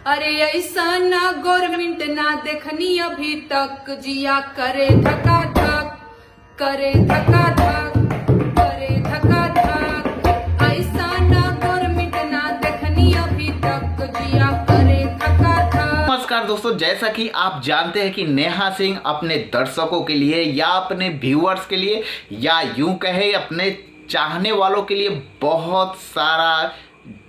अरे ऐसा ना गवर्नमेंट ना देखनी अभी तक, जिया करे धका धक, करे धका धक, करे धका धक। ऐसा ना गवर्नमेंट ना देखनी अभी तक, जिया करे धका धक। नमस्कार दोस्तों, जैसा कि आप जानते हैं कि नेहा सिंह अपने दर्शकों के लिए या अपने व्यूअर्स के लिए या यूं कहे अपने चाहने वालों के लिए बहुत सारा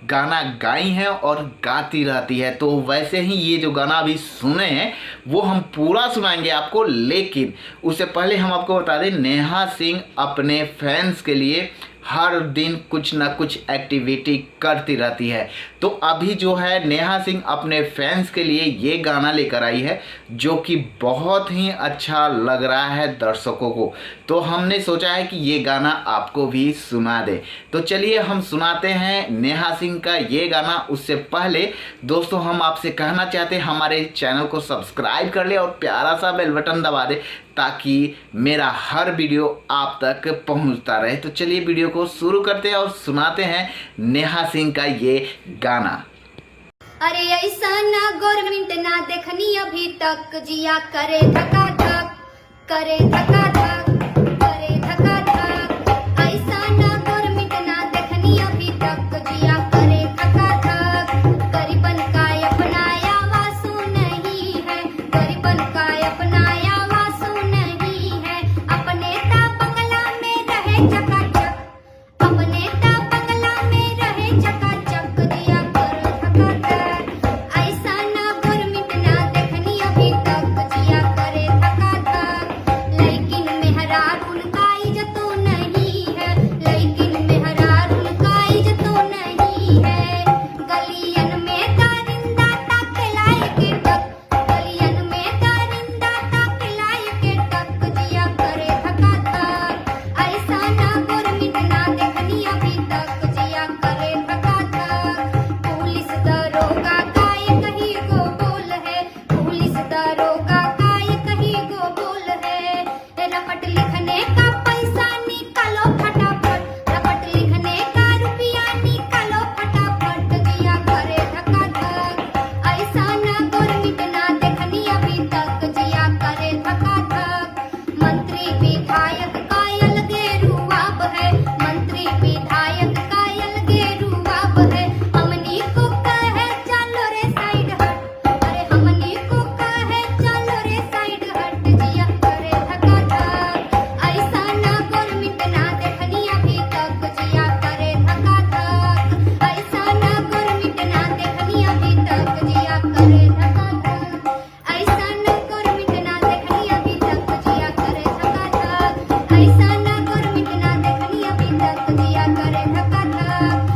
गाना गाई है और गाती रहती है। तो वैसे ही ये जो गाना अभी सुने हैं वो हम पूरा सुनाएंगे आपको, लेकिन उससे पहले हम आपको बता दें नेहा सिंह अपने फैंस के लिए हर दिन कुछ ना कुछ एक्टिविटी करती रहती है। तो अभी जो है नेहा सिंह अपने फैंस के लिए ये गाना लेकर आई है जो कि बहुत ही अच्छा लग रहा है दर्शकों को। तो हमने सोचा है कि ये गाना आपको भी सुना दे। तो चलिए हम सुनाते हैं नेहा सिंह का ये गाना। उससे पहले दोस्तों हम आपसे कहना चाहते हैं हमारे चैनल को सब्सक्राइब कर ले और प्यारा सा बेल बटन दबा दे ताकि मेरा हर वीडियो आप तक पहुंचता रहे। तो चलिए वीडियो को शुरू करते हैं और सुनाते हैं नेहा सिंह का ये गाना। अरे ऐसा ना गवर्नमेंट ना देखनी अभी तक, जिया करे धका धक, करे धका धक।